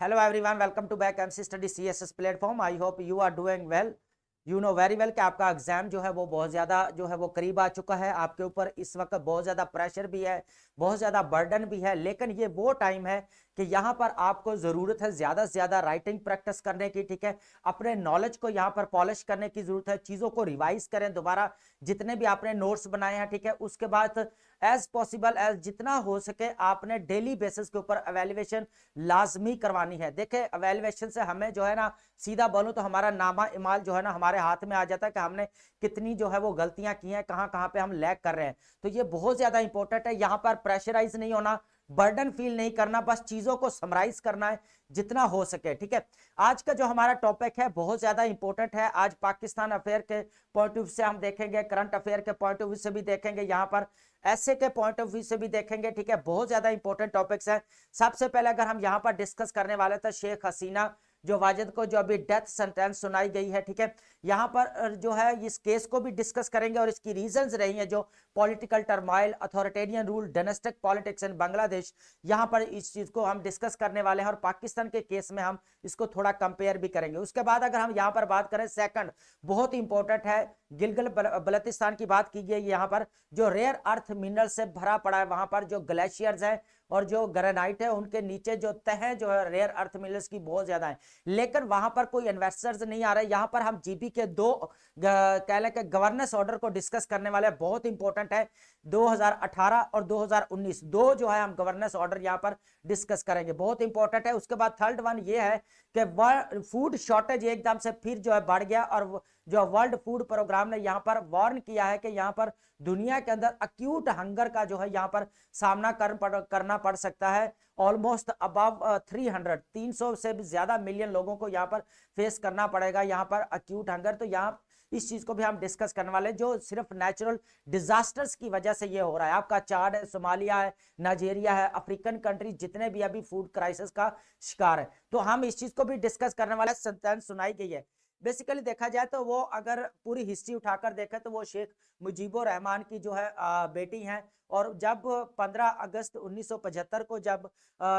Hello everyone, welcome to back MC Study CSS platform. I hope you are doing well. You know very well कि आपका exam जो है वो बहुत ज्यादा जो है वो करीब आ चुका है। आपके ऊपर इस वक्त बहुत ज्यादा प्रेशर भी है, बहुत ज्यादा बर्डन भी है, लेकिन ये वो टाइम है कि यहाँ पर आपको जरूरत है ज्यादा से ज्यादा राइटिंग प्रैक्टिस करने की। ठीक है, अपने नॉलेज को यहाँ पर पॉलिश करने की जरूरत है, चीजों को रिवाइज करें दोबारा, जितने भी आपने नोट्स बनाए हैं। ठीक है, उसके बाद एज पॉसिबल एज जितना हो सके आपने डेली बेसिस के ऊपर एवेल्युएशन लाजमी करवानी है। देखें, एवेल्युएशन से हमें जो है ना, सीधा बोलूं तो हमारा नामा इमाल जो है ना हमारे हाथ में आ जाता है कि हमने कितनी जो है वो गलतियां की हैं, कहां कहां पे हम लैग कर रहे हैं। तो ये बहुत ज्यादा इंपॉर्टेंट है। यहां पर प्रेशराइज नहीं होना, बर्डन फील नहीं करना, बस चीजों को समराइज करना है जितना हो सके। ठीक है, आज का जो हमारा टॉपिक है बहुत ज्यादा इंपॉर्टेंट है। आज पाकिस्तान अफेयर के पॉइंट ऑफ व्यू से हम देखेंगे, करंट अफेयर के पॉइंट ऑफ व्यू से भी देखेंगे, यहाँ पर ऐसे के पॉइंट ऑफ व्यू से भी देखेंगे। ठीक है, बहुत ज्यादा इंपॉर्टेंट टॉपिक्स है। सबसे पहले अगर हम यहाँ पर डिस्कस करने वाले थे शेख हसीना जो वाजिद को जो अभी डेथ सेंटेंस सुनाई गई है। ठीक है, यहाँ पर जो है इस केस को भी डिस्कस करेंगे और इसकी रीजंस रही हैं, जो political turmoil, authoritarian rule, dynastic politics in Bangladesh, यहाँ पर इस चीज को हम डिस्कस करने वाले हैं और पाकिस्तान के केस में हम इसको थोड़ा कंपेयर भी करेंगे। उसके बाद अगर हम यहाँ पर बात करें, सेकंड बहुत इंपॉर्टेंट है, गिलगित बल्तिस्तान की बात की गई। यहाँ पर जो रेयर अर्थ मिनरल से भरा पड़ा है, वहां पर जो ग्लेशियर्स है और जो ग्रेनाइट है, उनके नीचे जो तह जो है रेयर अर्थ मिनरल्स की बहुत ज्यादा है, लेकिन वहां पर कोई इन्वेस्टर्स नहीं आ रहे। यहां पर हम जीबी के दो कह लें कि गवर्नेंस ऑर्डर को डिस्कस करने वाले, बहुत इंपॉर्टेंट है। 2018 और 2019 दो जो है हम गवर्नेंस ऑर्डर यहां पर डिस्कस करेंगे, बहुत इंपॉर्टेंट है। उसके बाद थर्ड वन ये है कि फूड शॉर्टेज एकदम से फिर जो है बढ़ गया और जो वर्ल्ड फूड प्रोग्राम ने यहाँ पर वार्न किया है कि यहाँ पर दुनिया के अंदर अक्यूट हंगर का जो है यहाँ पर सामना करना पड़ सकता है। ऑलमोस्ट अबव 300 से भी ज्यादा मिलियन लोगों को यहाँ पर फेस करना पड़ेगा यहाँ पर अक्यूट हंगर। तो यहाँ इस चीज को भी हम डिस्कस करने वाले, जो सिर्फ नेचुरल डिजास्टर्स की वजह से ये हो रहा है। आपका चाड है, सोमालिया है, नाइजीरिया है, अफ्रीकन कंट्री जितने भी अभी फूड क्राइसिस का शिकार है, तो हम इस चीज को भी डिस्कस करने वाले। सेंटेंस सुनाई गई है, बेसिकली देखा जाए तो वो अगर पूरी हिस्ट्री उठाकर देखें तो वो शेख मुजीबुर रहमान की जो है बेटी हैं। और जब 15 अगस्त 1975 को जब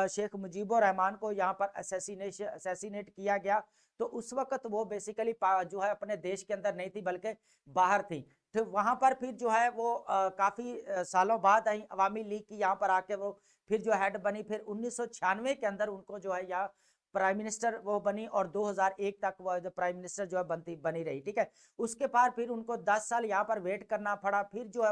शेख मुजीबुर रहमान को यहाँ पर असैसिनेट किया गया, तो उस वक्त वो बेसिकली जो है अपने देश के अंदर नहीं थी बल्कि बाहर थी। तो वहां पर फिर जो है वो काफी सालों बाद आई अवामी लीग की, यहाँ पर आके वो फिर जो हेड बनी। फिर 1996 के अंदर उनको जो है यहाँ प्राइम मिनिस्टर वो बनी और 2001 तक वो प्राइम मिनिस्टर जो है बनी रही। ठीक है, उसके बाद फिर उनको 10 साल यहाँ पर वेट करना पड़ा। फिर जो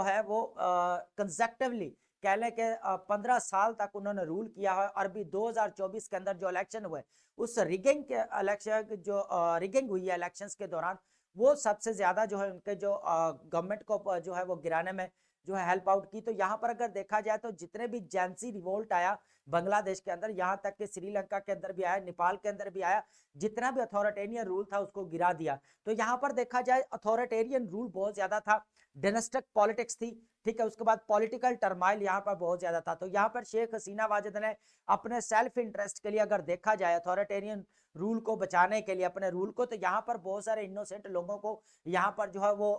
है वो कंसेक्टिवली कह लें कि 15 साल तक उन्होंने रूल किया है। और भी 2024 के अंदर जो इलेक्शन हुए, उस रिगिंग के इलेक्शन जो रिगिंग हुई है इलेक्शंस के दौरान, वो सबसे ज्यादा जो है उनके जो गवर्नमेंट को जो है वो गिराने में जो है हेल्प आउट की। तो यहाँ पर अगर देखा जाए तो जितने भी जेंसी रिवोल्ट आया बांग्लादेश के अंदर, यहाँ तक कि श्रीलंका के अंदर भी आया, नेपाल के अंदर भी आया, जितना भी अथॉरिटेरियन रूल था उसको गिरा दिया। तो यहाँ पर देखा जाए अथॉरिटेरियन रूल बहुत ज्यादा था, डायनेस्टिक पॉलिटिक्स थी। ठीक है, उसके बाद पॉलिटिकल टर्माइल यहाँ पर बहुत ज्यादा था। तो यहाँ पर शेख हसीना वाजिद ने अपने सेल्फ इंटरेस्ट के लिए अगर देखा जाए अथॉरिटेरियन रूल को बचाने के लिए अपने रूल को, तो यहाँ पर बहुत सारे इनोसेंट लोगों को यहाँ पर जो है वो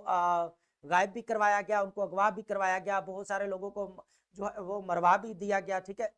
गायब भी करवाया गया, उनको अगवा भी करवाया गया, बहुत सारे लोगों को जो है वो मरवा भी दिया गया। ठीक है,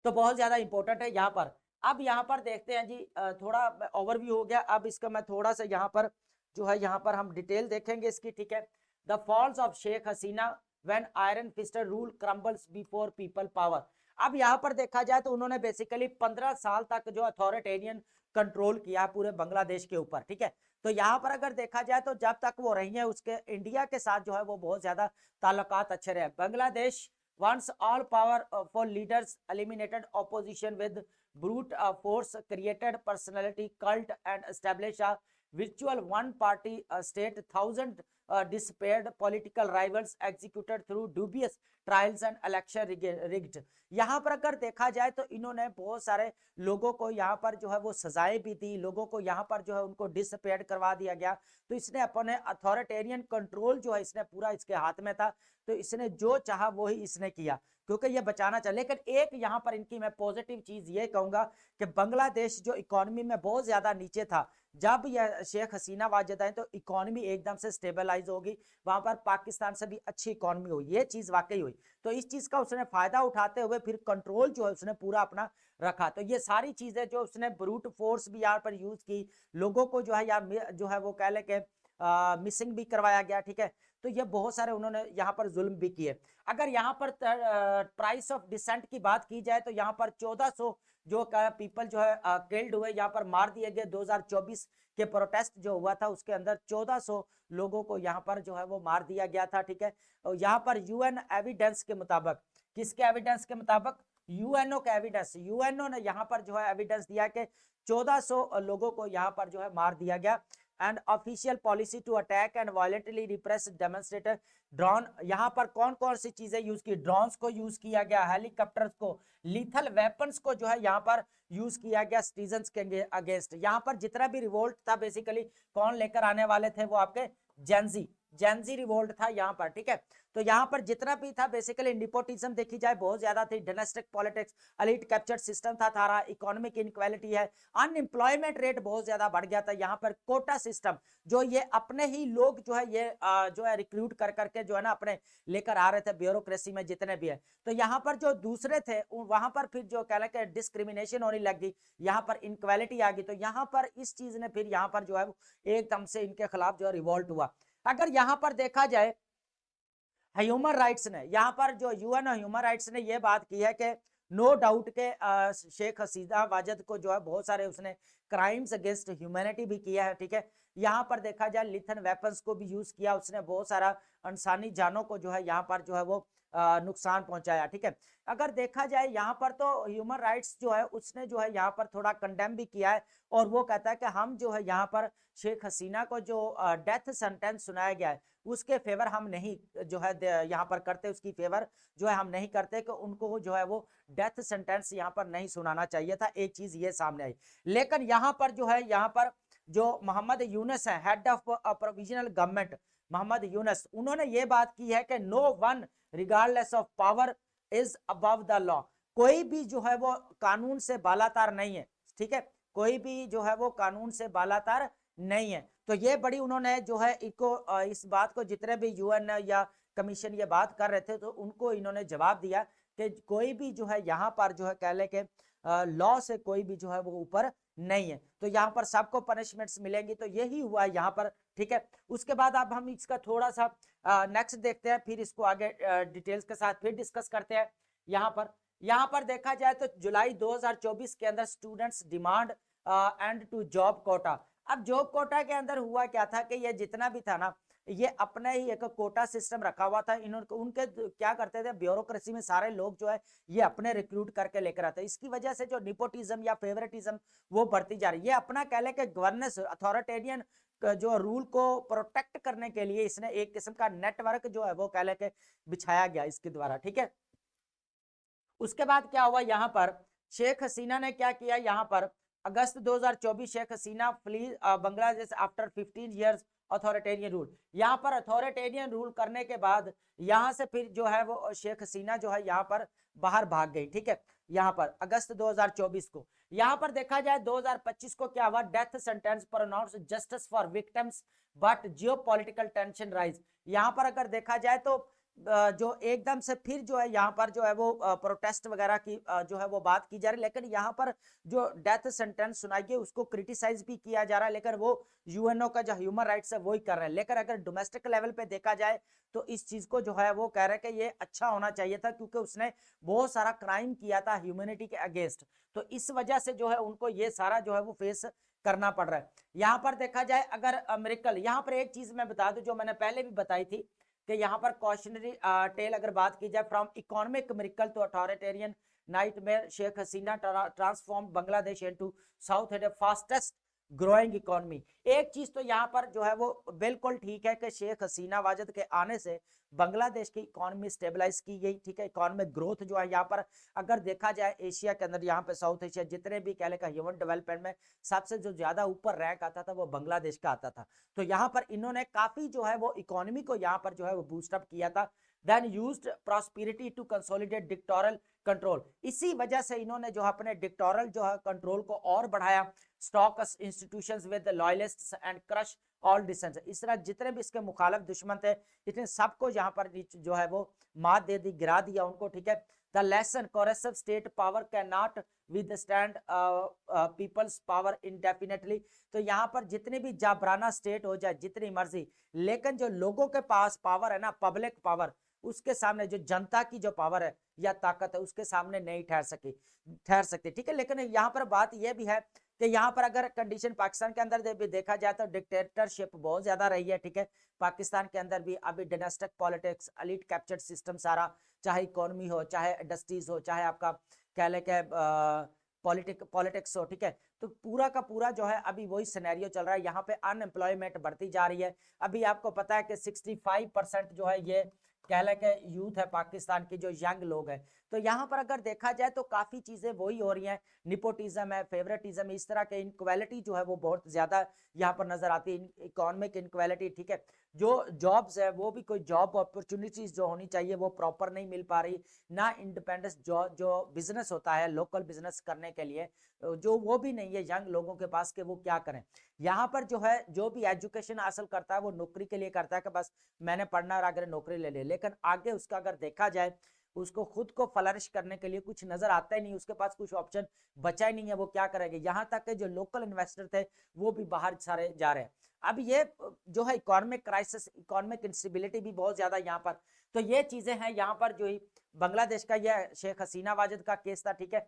तो बहुत ज्यादा इंपॉर्टेंट है यहाँ पर। अब यहाँ पर देखते हैं जी, थोड़ा ओवरव्यू हो गया, अब इसका मैं थोड़ा सा यहाँ पर जो है यहाँ पर हम डिटेल देखेंगे इसकी। ठीक है, the falls of Sheikh Hasina when iron fisted rule crumbles before people power. अब यहाँ पर देखा जाए तो उन्होंने बेसिकली 15 साल तक जो अथॉरिटेरियन कंट्रोल किया पूरे बांग्लादेश के ऊपर। ठीक है, तो यहाँ पर अगर देखा जाए तो जब तक वो रही है उसके इंडिया के साथ जो है वो बहुत ज्यादा ताल्लुकात अच्छे रहे। Bangladesh once all power for leaders eliminated opposition with brute force, created personality cult and established a virtual one party state, thousand despaired political rivals executed through dubious trials and election rigged। यहाँ पर अगर देखा जाए तो इन्होंने बहुत सारे लोगों को यहाँ पर जो है वो सजाएं भी दी, लोगों को यहाँ पर जो है उनको डिसअपेयर करवा दिया गया। तो इसने अपने अथॉरिटेरियन कंट्रोल जो है इसने पूरा इसके हाथ में था, तो इसने जो चाहा वो ही इसने किया क्योंकि ये बचाना चाहिए। लेकिन एक यहाँ पर इनकी मैं पॉजिटिव चीज ये कहूंगा कि बांग्लादेश जो इकोनॉमी में बहुत ज्यादा नीचे था, जब यह शेख हसीना वाजद आए तो इकोनॉमी एकदम से स्टेबलाइज होगी, वहां पर पाकिस्तान से भी अच्छी इकोनॉमी हुई, ये चीज वाकई हुई। तो इस चीज का उसने फायदा उठाते हुए फिर कंट्रोल जो है उसने पूरा अपना रखा। तो ये सारी चीजें जो उसने ब्रूट फोर्स भी यहाँ पर यूज की, लोगों को जो है यार जो है वो कह ले के मिसिंग भी करवाया गया, ठीक है। तो ये बहुत सारे उन्होंने यहाँ पर जुल्म भी किए। अगर यहाँ पर प्राइस ऑफ डिसेंट की बात की जाए तो यहाँ पर 1400 जो पीपल जो है किल्ड हुए, यहाँ पर मार दिए गए। 2024 के प्रोटेस्ट जो हुआ था उसके अंदर 1400 लोगों को यहाँ पर जो है वो मार दिया गया था, ठीक है। और यहाँ पर यूएन एविडेंस के मुताबिक, किसके एविडेंस के मुताबिक? यूएनओ का एविडेंस। यूएनओ ने यहाँ पर जो है एविडेंस दिया कि 1400 लोगों को यहाँ पर जो है मार दिया गया। And official policy to attack and violently repress demonstrator drone, यहाँ पर कौन कौन सी चीजें यूज की? ड्रोन्स को यूज किया गया, हेलीकॉप्टर्स को, लीथल वेपन्स को जो है यहाँ पर यूज किया गया सिटीजन्स के अगेंस्ट। यहाँ पर जितना भी रिवोल्ट था बेसिकली कौन लेकर आने वाले थे? वो आपके जेंजी रिवोल्ट था यहाँ पर, ठीक है। तो यहाँ पर जितना भी था बेसिकली नेपोटिज्म देखी जाए बहुत ज्यादा थी, dynastic politics, elite captured system था थारा, इकोनॉमिक इनक्वालिटी है, अनएम्प्लॉयमेंट रेट बहुत ज्यादा बढ़ गया था। यहाँ पर कोटा सिस्टम, जो ये अपने ही लोग जो है ये जो है रिक्रूट कर करके जो है ना अपने लेकर आ रहे थे ब्यूरोक्रेसी में जितने भी है। तो यहाँ पर जो दूसरे थे वहां पर फिर जो कह लगे डिस्क्रिमिनेशन होने लग गई, यहाँ पर इनक्वालिटी आ गई। तो यहाँ पर इस चीज ने फिर यहाँ पर जो है एकदम से इनके खिलाफ जो है रिवोल्ट हुआ। अगर यहाँ पर देखा जाए ह्यूमन राइट्स ने, यहाँ पर जो यूएन ह्यूमन राइट्स ने ये बात की है कि नो डाउट के शेख हसीना वाजद को जो है बहुत सारे उसने क्राइम्स अगेंस्ट ह्यूमैनिटी भी किया है, ठीक है। यहाँ पर देखा जाए लिथन वेपन्स को भी यूज किया उसने, बहुत सारा इंसानी जानों को जो है यहाँ पर जो है वो नुकसान पहुंचाया, ठीक है। अगर देखा जाए यहाँ पर तो ह्यूमन राइट्स जो है उसने जो है यहाँ पर थोड़ा कंडेम भी किया है, और वो कहता है कि हम जो है यहाँ पर शेख हसीना को जो डेथ सेंटेंस सुनाया गया है उसके फेवर हम नहीं जो है यहाँ पर करते, उसकी फेवर जो है हम नहीं करते कि उनको जो है वो डेथ सेंटेंस यहाँ पर नहीं सुनाना चाहिए था। एक चीज ये सामने आई। लेकिन यहाँ पर जो है यहाँ पर जो मोहम्मद यूनुस है, head of provisional government Mohammad Yunus, उन्होंने ये बात की है कि no one regardless of power is above the law. कोई भी जो है वो कानून से बालातार नहीं है, ठीक है। कोई भी जो है वो कानून से बालातार नहीं है। तो ये बड़ी उन्होंने जो है इनको इस बात को जितने भी यूएन या कमीशन ये बात कर रहे थे तो उनको इन्होंने जवाब दिया कि कोई भी जो है यहाँ पर जो है कह ले के लॉ से कोई भी जो है वो ऊपर नहीं है। तो यहाँ पर सबको पनिशमेंट्स मिलेंगी। तो यही हुआ है यहाँ पर, ठीक है। उसके बाद अब हम इसका थोड़ा सा नेक्स्ट देखते हैं, फिर इसको आगे डिटेल्स के साथ फिर डिस्कस करते हैं। यहाँ पर देखा जाए तो जुलाई 2024 के अंदर students demand and to job quota. अब जॉब कोटा के अंदर हुआ क्या था कि ये जितना भी था ना ये अपने ही एक कोटा सिस्टम रखा हुआ था। इन्होंने उनके क्या करते थे ब्यूरोक्रेसी में सारे लोग जो है ये अपने रिक्रूट करके लेकर आते। इसकी वजह से जो निपोटिज्म या फेवरेटिज्म वो बढ़ती जा रही है। ये अपना कह ले कि गवर्नेंस अथॉरिटेरियन जो रूल को प्रोटेक्ट करने के लिए इसने एक किस्म का नेटवर्क जो है वो कह ले के बिछाया गया इसके द्वारा, ठीक है। उसके बाद क्या हुआ, यहाँ पर शेख हसीना ने क्या किया, यहाँ पर August 2024 Sheikh Hasina flee Bangladesh after 15 years authoritarian rule. यहाँ पर अथॉरिटेरियन रूल करने के बाद यहाँ से फिर जो है वो शेख हसीना जो है यहाँ पर बाहर भाग गई, ठीक है। यहाँ पर अगस्त 2024 को यहाँ पर देखा जाए 2025 को क्या हुआ, death sentence pronounce justice for victims but geopolitical tension rise. यहाँ पर अगर देखा जाए तो जो एकदम से फिर जो है यहाँ पर जो है वो प्रोटेस्ट वगैरह की जो है वो बात की जा रही है। लेकिन यहाँ पर जो डेथ सेंटेंस सुनाई गई उसको क्रिटिसाइज भी किया जा रहा है, लेकिन वो यूएनओ का जो ह्यूमन राइट्स है वही कर रहे हैं। लेकिन अगर डोमेस्टिक लेवल पे देखा जाए तो इस चीज को जो है वो कह रहे हैं कि ये अच्छा होना चाहिए था, क्योंकि उसने बहुत सारा क्राइम किया था ह्यूमैनिटी के अगेंस्ट। तो इस वजह से जो है उनको ये सारा जो है वो फेस करना पड़ रहा है। यहाँ पर देखा जाए अगर मिरेकल, यहाँ पर एक चीज मैं बता दूं जो मैंने पहले भी बताई थी कि यहाँ पर कॉशनरी टेल अगर बात की जाए, from economic miracle to authoritarian nightmare, Sheikh Hasina transform Bangladesh into South Asia fastest growing economy. एक चीज तो यहाँ पर जो है वो बिल्कुल ठीक है कि शेख हसीना वाजद के आने से बांग्लादेश की इकोनॉमी स्टेबलाइज की गई, ठीक है। इकोनॉमिक ग्रोथ जो है यहाँ पर अगर देखा जाए एशिया के अंदर, यहाँ पे साउथ एशिया जितने भी कह लेगा ह्यूमन डेवलपमेंट में सबसे जो ज्यादा ऊपर रैंक आता था वो बांग्लादेश का आता था। तो यहाँ पर इन्होंने काफी जो है वो इकोनॉमी को यहाँ पर जो है वो बूस्टअप किया था। Then used prosperity to consolidate dictatorial control. इसी वजह से इन्होंने जो अपने डिक्टोरल जो है कंट्रोल को और बढ़ाया। Stack institutions with loyalists and crush all dissents. इस तरह जितने भी इसके मुखालिफ दुश्मन थे इतने सबको यहाँ पर जो है वो मात दे दी, गिरा दिया उनको, ठीक है। The lesson coercive state power can not withstand peoples power indefinitely. तो यहाँ पर जितनी भी जाबराना स्टेट हो जाए जितनी मर्जी, लेकिन जो लोगों के पास पावर है ना, पब्लिक पावर, उसके सामने जो जनता की जो पावर है या ताकत है उसके सामने नहीं ठहर सकती, ठीक है। लेकिन यहाँ पर बात यह भी है कि यहाँ पर अगर कंडीशन पाकिस्तान के अंदर भी देखा जाए तो डिक्टेटरशिप बहुत ज्यादा रही है, ठीक है। पाकिस्तान के अंदर भी अभी dynastic politics, elite captured system सारा, चाहे इकोनॉमी हो, चाहे इंडस्ट्रीज हो, चाहे आपका कह ले के पॉलिटिक्स हो, ठीक है। तो पूरा का पूरा जो है अभी वही सिनेरियो चल रहा है। यहाँ पे अनएम्प्लॉयमेंट बढ़ती जा रही है। अभी आपको पता है कि 65% जो है ये कह ले के यूथ है पाकिस्तान की, जो यंग लोग हैं। तो यहाँ पर अगर देखा जाए तो काफी चीजें वही हो रही हैं, निपोटिज्म है, फेवरेटिज्म, इस तरह के इनक्वालिटी जो है वो बहुत ज्यादा यहाँ पर नजर आती है, इकोनॉमिक इनक्वालिटी, ठीक है। जो जॉब्स है वो भी कोई जॉब अपॉर्चुनिटीज जो होनी चाहिए वो प्रॉपर नहीं मिल पा रही, ना इंडिपेंडेंस जो बिजनेस होता है लोकल बिजनेस करने के लिए जो वो भी नहीं है यंग लोगों के पास कि वो क्या करें। यहाँ पर जो है जो भी एजुकेशन हासिल करता है वो नौकरी के लिए करता है कि बस मैंने पढ़ना और अगर नौकरी ले ले, लेकिन आगे उसका अगर देखा जाए उसको खुद को फ्लरिश करने के लिए कुछ नजर आता ही नहीं, उसके पास कुछ ऑप्शन बचा ही नहीं है, वो क्या करेंगे। यहाँ तक कि जो लोकल इन्वेस्टर थे वो भी बाहर सारे जा रहे हैं। अब ये जो है इकोनॉमिक क्राइसिस, इकोनॉमिक इंस्टेबिलिटी भी बहुत ज्यादा यहाँ पर, तो ये चीजें हैं यहाँ पर। जो ही बांग्लादेश का यह शेख हसीना वाजिद का केस था, ठीक है।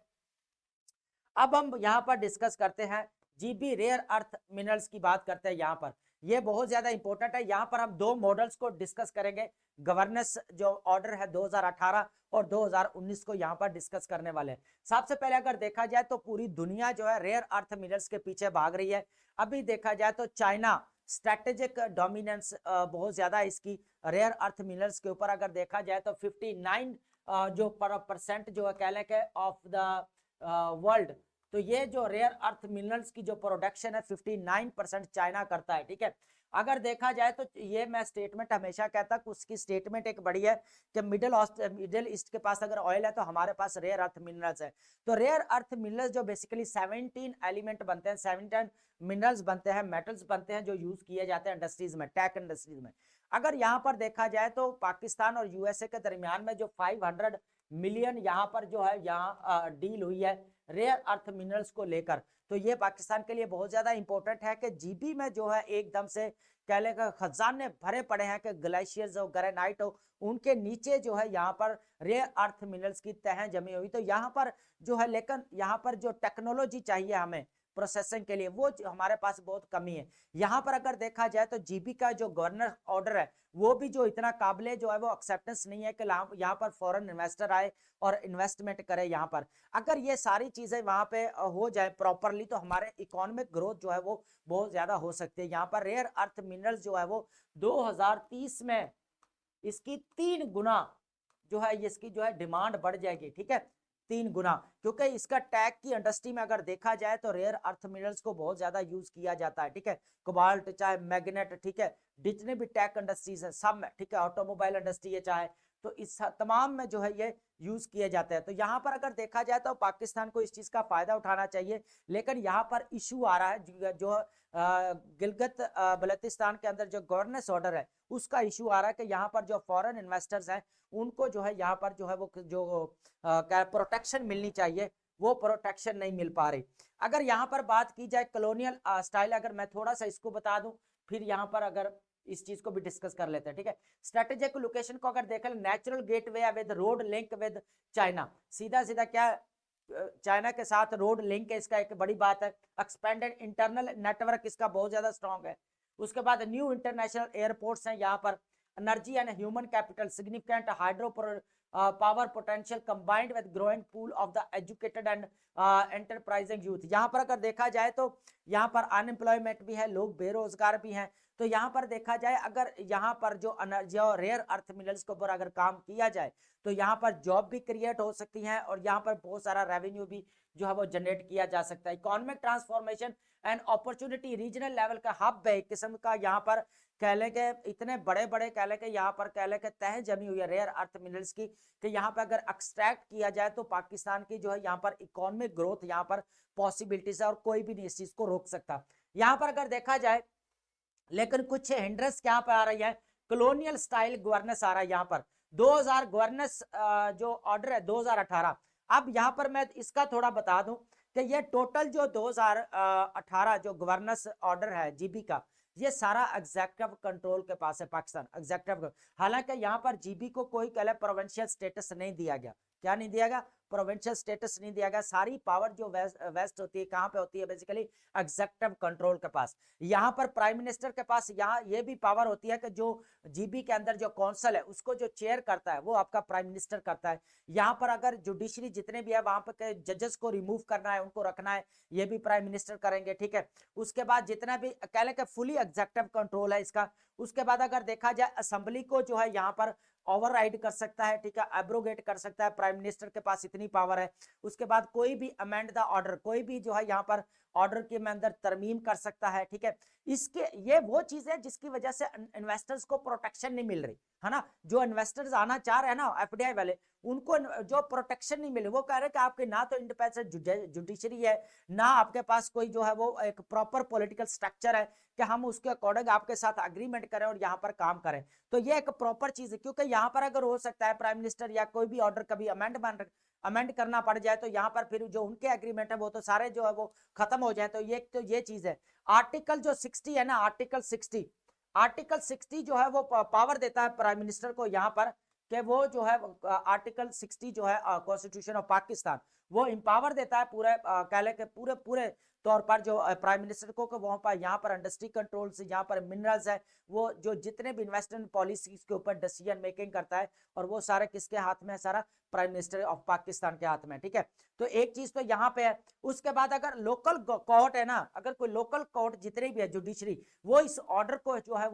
अब हम यहाँ पर डिस्कस करते हैं जीबी रेयर अर्थ मिनरल्स की बात करते हैं। यहाँ पर ये बहुत ज्यादा इंपॉर्टेंट है। यहाँ पर हम दो मॉडल्स को डिस्कस करेंगे, गवर्नेंस जो ऑर्डर है 2018 और 2019 को यहाँ पर डिस्कस करने वाले हैं। सबसे पहले अगर देखा जाए तो पूरी दुनिया जो है रेयर अर्थ मिनरल्स के पीछे भाग रही है। अभी देखा जाए तो चाइना स्ट्रेटेजिक डोमिनेंस बहुत ज्यादा है इसकी रेयर अर्थ मिनरल्स के ऊपर। अगर देखा जाए तो 59 जो परसेंट जो है कह लें कि ऑफ द वर्ल्ड, तो ये जो रेयर अर्थ मिनरल्स की जो प्रोडक्शन है 59% चाइना करता है, ठीक है। अगर देखा जाए तो ये मैं स्टेटमेंट हमेशा कहता हूं, उसकी स्टेटमेंट एक बड़ी है कि मिडिल ईस्ट के पास अगर ऑयल है तो हमारे पास रेयर अर्थ मिनरल्स है। तो रेयर अर्थ मिनरल्स जो बेसिकली 17 एलिमेंट बनते हैं, 17 मिनरल्स बनते हैं, मेटल्स बनते हैं जो यूज किए जाते हैं इंडस्ट्रीज में, टेक इंडस्ट्रीज में। अगर यहाँ पर देखा जाए तो पाकिस्तान और यूएसए के दरमियान में जो 500 मिलियन यहाँ पर जो है यहाँ डील हुई है रेयर अर्थ मिनरल्स को लेकर, तो ये पाकिस्तान के लिए बहुत ज्यादा इंपॉर्टेंट है कि जीबी में जो है एकदम से कह लेगा खजाने भरे पड़े हैं कि ग्लेशियर्स हो, ग्रेनाइट हो, उनके नीचे जो है यहाँ पर रेयर अर्थ मिनरल्स की तह जमी हुई। तो यहाँ पर जो है, लेकिन यहाँ पर जो टेक्नोलॉजी चाहिए हमें प्रोसेसिंग के लिए वो हमारे पास बहुत कमी है। यहाँ पर अगर देखा जाए तो जीबी का जो गवर्नर ऑर्डर है वो भी जो इतना काबिले जो है वो एक्सेप्टेंस नहीं है कि यहाँ पर फॉरेन इन्वेस्टर आए और इन्वेस्टमेंट करे यहाँ पर। अगर ये सारी चीजें वहां पे हो जाए प्रॉपरली तो हमारे इकोनॉमिक ग्रोथ जो है वो बहुत ज्यादा हो सकती है। यहाँ पर रेयर अर्थ मिनरल्स जो है वो 2030 में इसकी 3 गुना जो है इसकी जो है डिमांड बढ़ जाएगी, ठीक है, 3 गुना। क्योंकि इसका टैग की इंडस्ट्री में अगर देखा जाए तो रेयर अर्थ मिनरल्स को बहुत ज्यादा यूज किया जाता है, ठीक है। कोबाल्ट चाहे मैग्नेट, ठीक है, जितने भी टैग इंडस्ट्रीज है सब में, ठीक है, ऑटोमोबाइल इंडस्ट्री है चाहे, तो इस तमाम में जो है ये यूज किए जाते हैं। तो यहाँ पर अगर देखा जाए तो पाकिस्तान को इस चीज का फायदा उठाना चाहिए। लेकिन यहाँ पर इशू आ रहा है जो गिलगित बल्तिस्तान के अंदर जो गवर्नेंस ऑर्डर है उसका इशू आ रहा है कि यहाँ पर जो फॉरेन इन्वेस्टर्स हैं उनको जो है यहाँ पर जो है वो जो प्रोटेक्शन मिलनी चाहिए वो प्रोटेक्शन नहीं मिल पा रही। अगर यहाँ पर बात की जाए कॉलोनियल स्टाइल, अगर मैं थोड़ा सा इसको बता दूं फिर यहाँ पर अगर इस चीज को भी डिस्कस कर लेते हैं, ठीक है। स्ट्रेटेजिक लोकेशन को अगर देखें, natural gateway with road link with China, सीधा सीधा क्या चाइना के साथ रोड लिंक है, इसका एक बड़ी बात है। एक्सपेंडेड इंटरनल नेटवर्क इसका बहुत ज्यादा स्ट्रॉन्ग है। उसके बाद न्यू इंटरनेशनल एयरपोर्ट्स हैं यहाँ पर। Energy and human capital, significant hydro power potential combined with growing pool of the educated and enterprising youth. यहाँ पर अगर देखा जाए तो यहाँ पर अनएम्प्लॉयमेंट भी है, लोग बेरोजगार भी हैं, तो यहाँ पर देखा जाए अगर यहाँ पर जो रेयर अर्थ मिनरल्स के ऊपर अगर काम किया जाए तो यहाँ पर जॉब भी क्रिएट हो सकती है और यहाँ पर बहुत सारा रेवेन्यू भी जो है वो जनरेट किया जा सकता है। Economic transformation and opportunity, regional level का हब है एक किस्म का, यहाँ पर कह लें कि इतने बड़े बड़े कह लें कि यहाँ पर कह लें कि तह जमी हुई है रेयर अर्थ मिनरल्स की कि यहाँ पर अगर एक्सट्रैक्ट किया जाए तो पाकिस्तान की जो है यहाँ पर इकोनॉमिक ग्रोथ यहाँ पर पॉसिबिलिटीज है और कोई भी नहीं इस चीज को रोक सकता यहाँ पर अगर देखा जाए। लेकिन कुछ हिंड्रेंस क्या पे आ रही है, कॉलोनियल स्टाइल गवर्नेंस आ रहा है यहाँ पर 2000 गवर्नेंस जो ऑर्डर है 2018। अब यहाँ पर मैं इसका थोड़ा बता दूं कि ये टोटल जो 2018 जो गवर्नेंस ऑर्डर है जीबी का, ये सारा एग्जेक्टिव कंट्रोल के पास है पाकिस्तान एग्जेक्टिव। हालांकि यहाँ पर जीबी को कोई कह प्रोविंशियल स्टेटस नहीं दिया गया। क्या नहीं दिया गया? प्रोविंशियल स्टेटस नहीं दिया गया। सारी पावर जो वेस्ट होती है कहाँ पे होती है? बेसिकली एग्जेक्टिव कंट्रोल के पास। यहाँ पर प्राइम मिनिस्टर के पास यहाँ ये भी पावर होती है कि जो जीबी के अंदर जो काउंसिल है उसको जो चेयर करता है वो आपका प्राइम मिनिस्टर करता है। यहाँ पर अगर जुडिशरी जितने भी है वहां पर जजेस को रिमूव करना है, उनको रखना है, ये भी प्राइम मिनिस्टर करेंगे, ठीक है। उसके बाद जितना भी कह लें कि फुली एग्जेक्टिव कंट्रोल है इसका। उसके बाद अगर देखा जाए असेंबली को जो है यहाँ पर ओवरराइड कर सकता है, ठीक है, एब्रोगेट कर सकता है, प्राइम मिनिस्टर के पास इतनी पावर है। उसके बाद कोई भी अमेंड द ऑर्डर, कोई भी जो है यहाँ पर ऑर्डर के में अंदर तरमीम कर सकता है, ठीक है। इसके ये वो चीज है जिसकी वजह से इन्वेस्टर्स को प्रोटेक्शन नहीं मिल रही है ना। जो इन्वेस्टर्स आना चाह रहे हैं ना एफडीआई वाले, उनको जो प्रोटेक्शन नहीं मिले, वो कह रहे हैं कि आपके ना तो इंडिपेंडेंट जुडिशरी है, ना आपके पास कोई जो है वो एक प्रॉपर पॉलिटिकल स्ट्रक्चर है कि हम उसके अकॉर्डिंग आपके साथ अग्रीमेंट करें और यहाँ पर काम करें। तो ये एक प्रॉपर चीज है, क्योंकि यहाँ पर अगर हो सकता है प्राइम मिनिस्टर या कोई भी ऑर्डर कभी अमेंड करना पड़ जाए तो यहाँ पर फिर जो उनके एग्रीमेंट है वो तो सारे जो है वो खत्म हो जाए। तो ये चीज है। आर्टिकल जो 60 है ना, आर्टिकल 60 जो है वो पावर देता है प्राइम मिनिस्टर को यहाँ पर कि वो जो है आर्टिकल 60 जो है कॉन्स्टिट्यूशन ऑफ पाकिस्तान, वो इंपावर देता है पूरे कह लें कि पूरे पूरे तौर पर जो प्राइम मिनिस्टर को वहां पर यहाँ पर इंडस्ट्री कंट्रोल से यहाँ पर मिनरल्स है, वो जो जितने भी इन्वेस्टमेंट पॉलिसीज के ऊपर डिसीजन मेकिंग करता है, और वो सारे किसके हाथ में है? सारा प्राइम मिनिस्टर ऑफ पाकिस्तान के हाथ में, ठीक है। तो एक चीज तो यहाँ पे है। उसके बाद अगर लोकल कोर्ट है ना, अगर कोई लोकल कोर्ट जितनी भी है जुडिशरी, वो इस ऑर्डर को जो है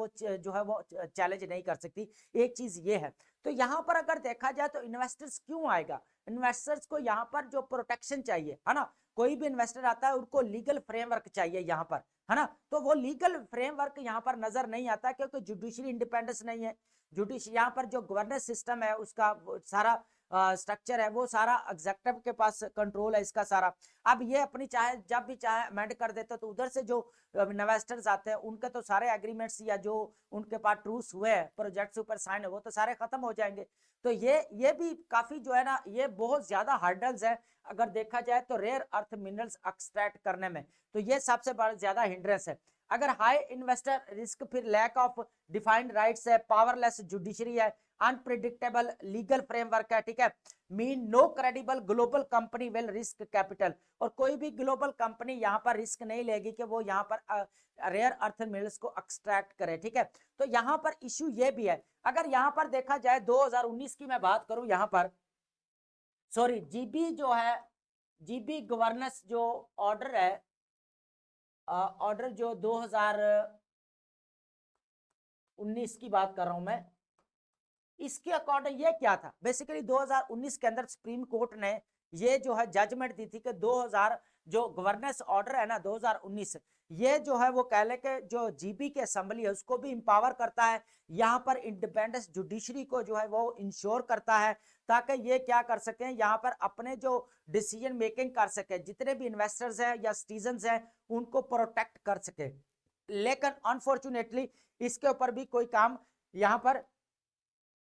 वो चैलेंज नहीं कर सकती। एक चीज ये है। तो यहाँ पर अगर देखा जाए तो इन्वेस्टर्स क्यों आएगा? इन्वेस्टर्स को यहाँ पर जो प्रोटेक्शन चाहिए है ना, कोई भी इन्वेस्टर आता है उनको लीगल फ्रेमवर्क चाहिए यहाँ पर, है ना। तो वो लीगल फ्रेमवर्क यहाँ पर नजर नहीं आता क्योंकि जुडिशरी इंडिपेंडेंस नहीं है। जुडिशरी यहाँ पर जो गवर्नेंस सिस्टम है उसका सारा स्ट्रक्चर है वो सारा एग्जेक्टिव के पास कंट्रोल है इसका सारा। अब ये अपनी चाहे जब भी चाहे अमेंड कर देते तो उधर से जो इन्वेस्टर्स आते हैं उनके तो सारे एग्रीमेंट्स या जो उनके पास ट्रूस हुए हैं प्रोजेक्ट्स ऊपर साइन है वो तो सारे खत्म हो जाएंगे। तो ये भी काफी जो है ना, ये बहुत ज्यादा हर्डल्स है अगर देखा जाए तो रेयर अर्थ मिनरल्स एक्सट्रैक्ट करने में। तो ये सबसे बड़ा ज्यादा हिंड्रेंस है। अगर हाई इन्वेस्टर रिस्क, फिर लैक ऑफ डिफाइंड राइट्स है, पावरलेस जुडिशरी है, अनप्रिडिक्टेबल लीगल फ्रेमवर्क है, ठीक है, mean no credible global company will risk capital, और कोई भी ग्लोबल कंपनी यहाँ पर रिस्क नहीं लेगी कि वो यहाँ पर रेयर अर्थ मिनरल्स को एक्सट्रैक्ट करे, ठीक है। तो यहाँ पर इश्यू ये भी है। अगर यहाँ पर देखा जाए 2019 की मैं बात करूं, यहाँ पर सॉरी जीबी जो है, जीबी गवर्नेंस जो ऑर्डर है, ऑर्डर जो 2019 की बात कर रहा हूं मैं, इसके अकॉर्डिंग ये क्या था? बेसिकली 2019 के अंदर सुप्रीम कोर्ट ने ये जो है जजमेंट दी थी कि 2000 जो गवर्नेंस ऑर्डर है ना 2019, ये जो है वो कह ले के जो जीबी की असेंबली है उसको भी इंपावर करता है, यहाँ पर इंडिपेंडेंस जुडिशरी को जो है वो इंश्योर करता है, ताकि ये क्या कर सकें, यहाँ पर अपने जो डिसीजन मेकिंग कर सके, जितने भी इन्वेस्टर्स हैं या सिटीजन्स हैं उनको प्रोटेक्ट कर सके। लेकिन अनफॉर्चुनेटली इसके ऊपर भी कोई काम यहाँ पर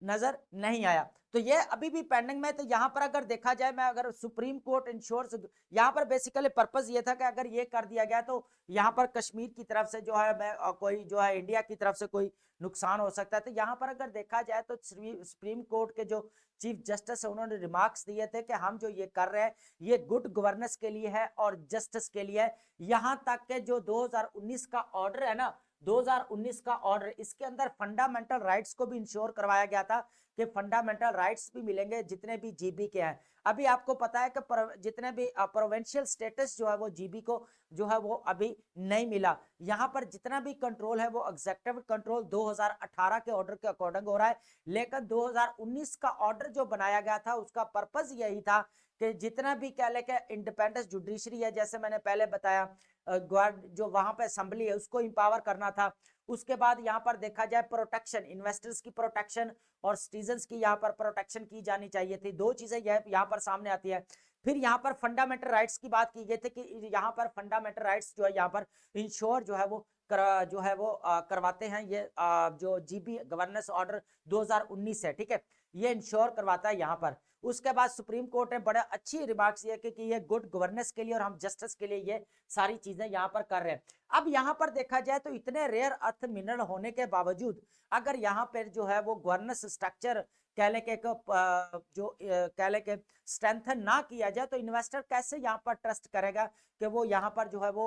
नजर नहीं आया। तो ये अभी भी पेंडिंग में। तो यहाँ पर अगर देखा जाए, मैं अगर सुप्रीम कोर्ट इंश्योर्स, यहाँ पर बेसिकली पर्पस ये था कि अगर ये कर दिया गया तो यहाँ पर कश्मीर की तरफ से जो है मैं कोई जो है इंडिया की तरफ से कोई नुकसान हो सकता है। तो यहाँ पर अगर देखा जाए तो सुप्रीम कोर्ट के जो चीफ जस्टिस है उन्होंने रिमार्क्स दिए थे कि हम जो ये कर रहे हैं ये गुड गवर्नेंस के लिए है और जस्टिस के लिए है। यहाँ तक के जो 2019 का ऑर्डर है ना 2019 का ऑर्डर, इसके अंदर फंडामेंटल राइट्स को भी इंश्योर करवाया गया था कि फंडामेंटल राइट्स भी मिलेंगे जितने भी जीबी के हैं। अभी आपको पता है कि जितने भी प्रोविंशियल स्टेटस जो है वो जीबी को जो है वो अभी नहीं मिला। यहाँ पर जितना भी कंट्रोल है वो एग्जेक्टिव कंट्रोल 2018 के ऑर्डर के अकॉर्डिंग हो रहा है, लेकिन 2019 का ऑर्डर जो बनाया गया था उसका पर्पस यही था कि जितना भी कह ले के इंडिपेंडेंस जुडिशरी है, जैसे मैंने पहले बताया जो वहां पे असेंबली है उसको इंपावर करना था। उसके बाद यहाँ पर देखा जाए प्रोटेक्शन, इन्वेस्टर्स की प्रोटेक्शन और सिटीजन्स की यहाँ पर प्रोटेक्शन की जानी चाहिए थी। दो चीजें यहाँ पर सामने आती है। फिर यहाँ पर फंडामेंटल राइट्स की बात की गई थी कि यहाँ पर फंडामेंटल राइट्स जो है यहाँ पर इंश्योर जो है वो करवाते हैं ये जो जीबी गवर्नेंस ऑर्डर 2019 है, ठीक है, ये इंश्योर करवाता है यहाँ पर। उसके बाद सुप्रीम कोर्ट ने बड़ा अच्छी रिमार्क्स ये कि ये गुड गवर्नेंस के लिए और हम जस्टिस के लिए ये सारी चीजें यहाँ पर कर रहे हैं। अब यहाँ पर देखा जाए तो इतने रेयर अर्थ मिनरल होने के बावजूद अगर यहाँ पर जो है वो गवर्नेंस स्ट्रक्चर कह ले के कह ले के स्ट्रेंथन ना किया जाए तो इन्वेस्टर कैसे यहाँ पर ट्रस्ट करेगा कि वो यहाँ पर जो है वो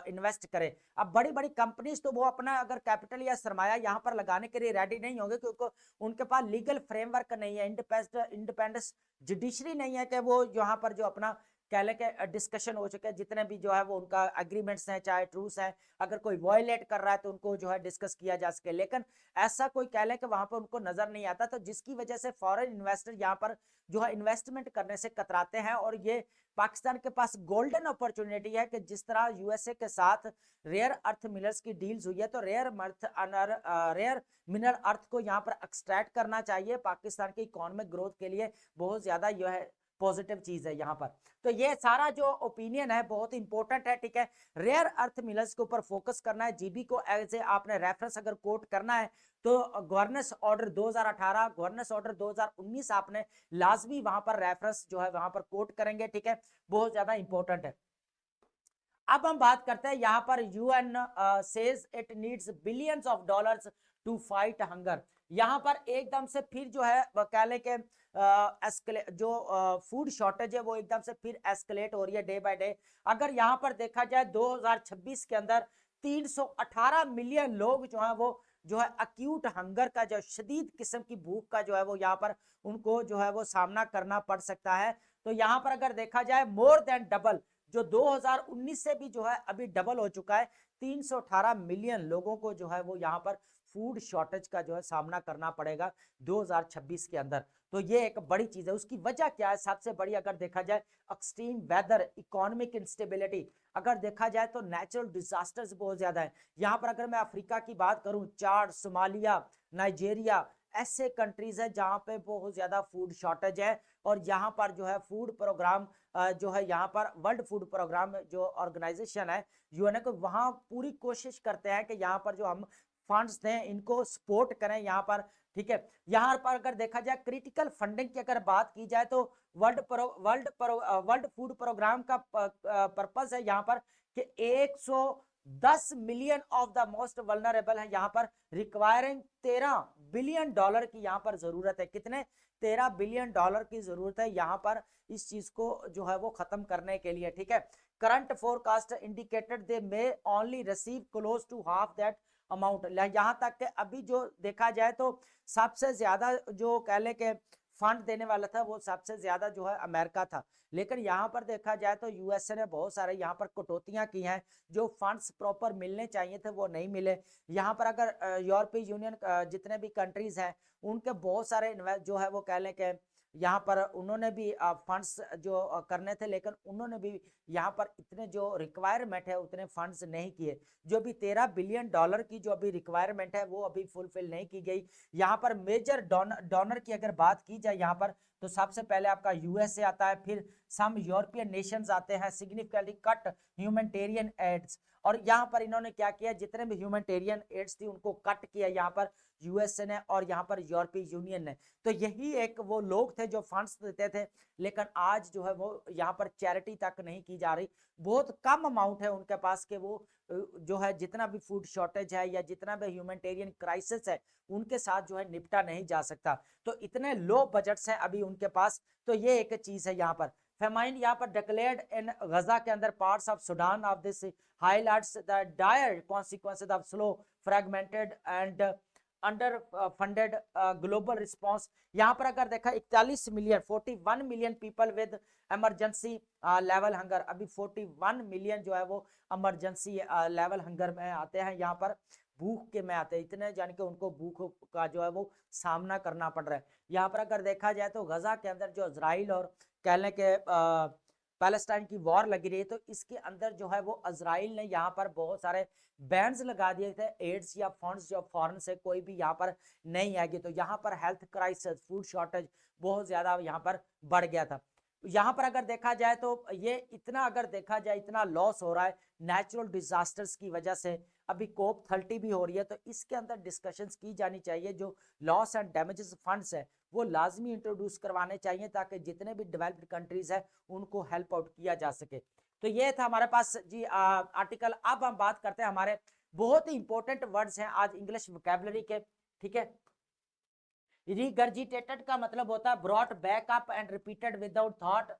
इन्वेस्ट करे। अब बड़ी बड़ी कंपनीज तो वो अपना अगर कैपिटल या सरमाया यहाँ पर लगाने के लिए रेडी नहीं होंगे क्योंकि उनके पास लीगल फ्रेमवर्क नहीं है, इंडिपेंडेंस जुडिशरी नहीं है कि वो यहाँ पर जो अपना कह ले के डिस्कशन हो चुके हैं जितने भी जो है वो उनका एग्रीमेंट्स हैं चाहे ट्रूस हैं, अगर कोई वायलेट कर रहा है तो उनको जो है डिस्कस किया जा सके, लेकिन ऐसा कोई कह ले कि वहां पर उनको नजर नहीं आता, तो जिसकी वजह से फॉरेन इन्वेस्टर यहाँ पर जो है इन्वेस्टमेंट करने से कतराते हैं। और ये पाकिस्तान के पास गोल्डन अपॉर्चुनिटी है कि जिस तरह यूएसए के साथ रेयर अर्थ मिनरल्स की डील्स हुई है तो रेयर मिनरल अर्थ को यहाँ पर एक्सट्रैक्ट करना चाहिए। पाकिस्तान की इकोनॉमिक ग्रोथ के लिए बहुत ज्यादा जो है पॉजिटिव चीज है यहाँ पर। तो ये सारा जो ओपिनियन है बहुत इंपॉर्टेंट है, ठीक है। रेयर अर्थ मिनरल्स के ऊपर फोकस करना है, जीबी को एज ए आपने रेफरेंस अगर कोट करना है तो गवर्नेंस ऑर्डर 2018 गवर्नेंस ऑर्डर 2019 आपने लाजमी वहां पर रेफरेंस जो है वहां पर कोट करेंगे, ठीक है, बहुत ज्यादा इंपॉर्टेंट है। अब हम बात करते हैं यहाँ पर UN says it needs billions of dollars to fight hunger. यहाँ पर एकदम से फिर जो है कह ले के जो फूड शॉर्टेज है वो एकदम से फिर एस्केलेट हो रही है डे बाय डे। अगर यहाँ पर देखा जाए 2026 के अंदर 318 मिलियन लोग जो है वो जो है अक्यूट हंगर का जो शदीद किस्म की भूख का जो है वो यहाँ पर उनको जो है वो सामना करना पड़ सकता है। तो यहाँ पर अगर देखा जाए मोर देन डबल जो 2019 से भी जो है अभी डबल हो चुका है, 318 मिलियन लोगों को जो है वो यहाँ पर फूड शॉर्टेज का जो है सामना करना पड़ेगा 2026 के अंदर। तो ये एक बड़ी चीज है। उसकी वजह क्या है? सबसे बड़ी अगर देखा जाए एक्सट्रीम वेदर, इकोनॉमिक इंस्टेबिलिटी, अगर देखा जाए तो नेचुरल डिजास्टर्स बहुत ज्यादा है। यहाँ पर अगर मैं अफ्रीका की बात करूं, चाड, सोमालिया, नाइजेरिया, ऐसे कंट्रीज है जहां पे बहुत ज्यादा फूड शॉर्टेज है। और यहाँ पर जो है फूड प्रोग्राम जो है यहाँ पर वर्ल्ड फूड प्रोग्राम जो ऑर्गेनाइजेशन है यूएनओ को, वहां पूरी कोशिश करते हैं कि यहाँ पर जो हम फंड्स दें इनको सपोर्ट करें यहाँ पर, ठीक है। यहाँ पर अगर देखा जाए क्रिटिकल फंडिंग की अगर बात की जाए तो वर्ल्ड फूड प्रोग्राम का पर्पस है यहाँ पर कि 110 million of the most vulnerable है यहाँ पर, रिक्वायरिंग 13 बिलियन डॉलर की यहाँ पर जरूरत है। कितने? 13 बिलियन डॉलर की जरूरत है यहाँ पर इस चीज को जो है वो खत्म करने के लिए, ठीक है। Current forecast indicated they may only receive close to half that amount. यहाँ तक कि अभी जो देखा जाए तो सबसे ज्यादा जो कह ले के फंड देने वाला था वो सबसे ज्यादा जो है अमेरिका था, लेकिन यहाँ पर देखा जाए तो यूएसए ने बहुत सारे यहाँ पर कटौतियां की हैं, जो फंड्स प्रॉपर मिलने चाहिए थे वो नहीं मिले। यहाँ पर अगर यूरोपीय यूनियन जितने भी कंट्रीज हैं उनके बहुत सारे जो है वो कह लें कि यहाँ पर उन्होंने भी फंड्स जो करने थे, लेकिन उन्होंने भी यहाँ पर इतने जो रिक्वायरमेंट है उतने फंड्स नहीं किए। जो भी 13 बिलियन डॉलर की जो अभी रिक्वायरमेंट है वो अभी फुलफिल नहीं की गई। यहाँ पर मेजर डोनर की अगर बात की जाए यहाँ पर तो सबसे पहले आपका यूएसए आता है, फिर सम यूरोपियन नेशंस आते हैं, सिग्निफिकेंटली कट ह्यूमैनिटेरियन एड्स। और यहाँ पर इन्होंने क्या किया, जितने भी ह्यूमैनिटेरियन एड्स थी उनको कट किया यहाँ पर यूएसए ने और यहाँ पर यूरोपीय यूनियन ने। तो यही एक वो लोग थे जो फंड्स देते थे, लेकिन आज जो है वो यहाँ पर चैरिटी तक नहीं की जा रही। बहुत कम अमाउंट है उनके पास कि वो जो है जितना भी फूड शॉर्टेज है या जितना भी ह्यूमैनिटेरियन क्राइसिस है उनके साथ जो है निपटा नहीं जा सकता। तो इतने लो बजट्स हैं अभी उनके पास। तो ये एक चीज है यहाँ पर। फेमाइन यहाँ पर डिक्लेयर्ड इन गजा के अंदर parts of Sudan of this highlights the dire consequences of slow fragmented and under funded global response. यहाँ पर अगर देखा 41 million 41 million people with emergency level hunger, अभी 41 मिलियन जो है वो इमरजेंसी लेवल हंगर में आते हैं, यहाँ पर भूख के में आते हैं, इतने जान के उनको भूख का जो है वो सामना करना पड़ रहा है। यहाँ पर अगर देखा जाए तो गजा के अंदर जो इजराइल और कहने के पैलेस्टाइन की वॉर लगी रही है, तो इसके अंदर जो है वो इजराइल ने यहाँ पर बहुत सारे बैन्स लगा दिए थे, एड्स या फंड्स जो फॉरेन से कोई भी यहाँ पर नहीं आएगी, तो यहाँ पर हेल्थ क्राइसिस, फूड शॉर्टेज बहुत ज्यादा यहाँ पर बढ़ गया था। यहाँ पर अगर देखा जाए तो ये इतना अगर देखा जाए इतना लॉस हो रहा है नेचुरल डिजास्टर्स की वजह से। अभी कोप 30 भी हो रही है, तो इसके अंदर डिस्कशंस की जानी चाहिए, जो लॉस एंड डैमेजेस फंड्स है वो लाजमी इंट्रोड्यूस करवाने चाहिए, ताकि जितने भी डेवलप्ड कंट्रीज है उनको हेल्प आउट किया जा सके। तो ये था हमारे पास जी आर्टिकल। अब हम बात करते हैं हमारे बहुत ही इंपॉर्टेंट वर्ड्स हैं आज इंग्लिश वोकैबुलरी के, ठीक है। रिगर्जिटेटेड का मतलब होता है brought back up and repeated without thought,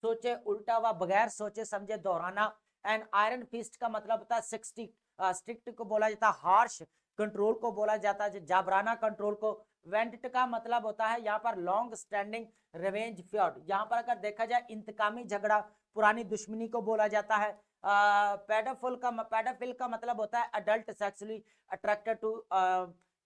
सोचे उल्टा व बगैर सोचे समझे दोहराना। एंड आयरन फिस्ट का मतलब होता है स्ट्रिक्ट को बोला जाता है हार्श कंट्रोल को बोला जाता है, जाबराना कंट्रोल को। वेंट का मतलब होता है यहाँ पर लॉन्ग स्टैंडिंग रिवेंज फ्यॉड, यहाँ पर अगर देखा जाए इंतकामी झगड़ा, पुरानी दुश्मनी को बोला जाता है। पेडोफिल का मतलब होता है adult sexually attracted to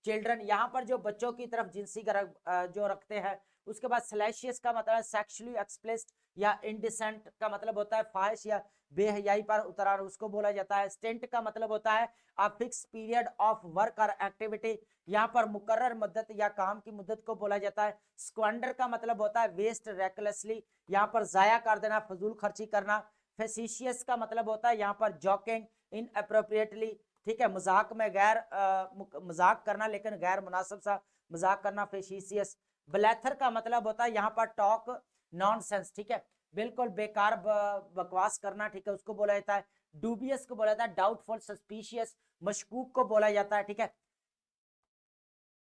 children, यहाँ पर जो बच्चों की तरफ जिनसी जो रखते हैं। उसके बाद सैलेशियस का मतलब सेक्सुअली एक्सप्लिसिट या इनडिसेंट का मतलब होता है फाहिश या बेहयाई पर उतरा, उसको बोला जाता है। स्टेंट का मतलब होता है a fix period of work और एक्टिविटी, यहाँ पर मुकर्रर मुद्दत या काम की मुद्दत को बोला जाता है। स्क्वांडर का मतलब होता है वेस्ट रेकलेसली, यहाँ पर जाया कर देना, फजूल खर्ची करना। फेसिशियस का मतलब होता है यहाँ पर जॉकिंग इन अप्रोप्रिएटली, ठीक है, मजाक में मजाक करना लेकिन गैर मुनासिब सा मजाक करना, फेसिशियस। ब्लैथर का मतलब होता है यहाँ पर टॉक नॉनसेंस, ठीक है, बिल्कुल बेकार बकवास करना, ठीक है, उसको बोला जाता है। डूबियस को बोला जाता है डाउटफुल, सस्पिशियस मशकूक को बोला जाता है, ठीक है।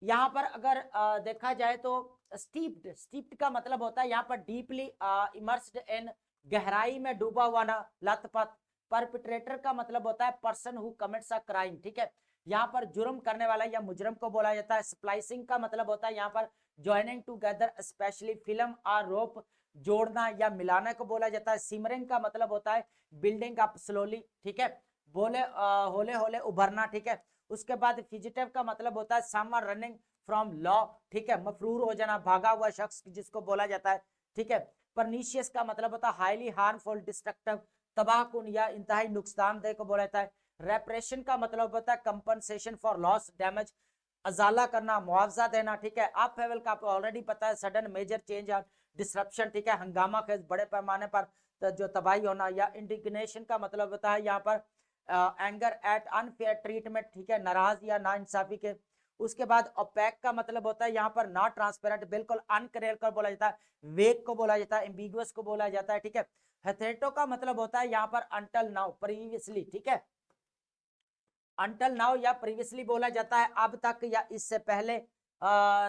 यहाँ पर अगर देखा जाए तो स्टीप्ड का मतलब होता है यहाँ पर डीपली इमर्स्ड इन, गहराई में डूबा हुआ ना, लथपथ। परपिट्रेटर का मतलब होता है person who commits a crime, ठीक है, यहाँ पर जुर्म करने वाला या मुजरम को बोला जाता है। स्प्लाइसिंग का मतलब होता है यहाँ पर ज्वाइनिंग टुगेदर स्पेशली फिल्म और रोप जोड़ना या मिलाने को बोला जाता है। सिमरिंग का मतलब होता है बिल्डिंग अप स्लोली, ठीक है, होले होले उभरना, ठीक है। उसके बाद फिजिटिव का मतलब होता है समवन रनिंग फ्रॉम लॉ, ठीक है, मफरूर हो जाना, भागा हुआ शख्स जिसको बोला जाता है, ठीक है। परनीशियस का मतलब होता है हाईली हार्मफुल, डिस्ट्रक्टिव, तबाहकुन या इंतहाई नुकसानदेह को बोला जाता है। रेपरेशन का मतलब होता है कंपनसेशन फॉर लॉस डैमेज, अजाला करना, मुआवजा देना, ठीक है। आप फेवल का आपको ऑलरेडी पता है सडन मेजर चेंज और डिसरप्शन, ठीक है, हंगामा के बड़े पैमाने पर जो तबाही होना। या इंडिग्नेशन का मतलब होता है यहाँ पर एंगर एट अनफेयर ट्रीटमेंट, ठीक है, नाराज या नाइंसाफी के। उसके बाद ओपेक का मतलब होता है यहाँ पर नॉट ट्रांसपेरेंट, बिल्कुल अनक्लियर को बोला जाता है। वेग को बोला जाता है, एम्बिगुअस को बोला जाता है, ठीक है। हेथेटो का मतलब होता है यहाँ पर अंटल नाउ, प्रीवियसली, ठीक है, अंटल नाउ या प्रीवियसली बोला जाता है अब तक या इससे पहले।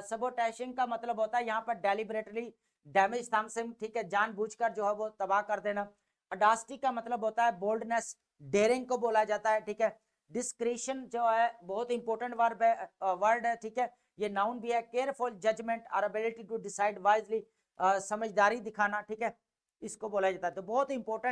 सबोटेशन का मतलब होता है यहाँ पर डेलिबरेटली डैमेज समथिंग, ठीक है, जानबूझकर जो है वो तबाह कर देना। अडास्टी का मतलब होता है बोल्डनेस, डेयरिंग को बोला जाता है, ठीक है। डिस्क्रिशन जो है बहुत इंपॉर्टेंट वर्ड है, ठीक है, ये नाउन भी है। केयरफुल जजमेंट और एबिलिटी टू डिसाइड वाइजली, समझदारी दिखाना, ठीक है, इसको बोला जाता है। तो बहुत इंपॉर्टेंट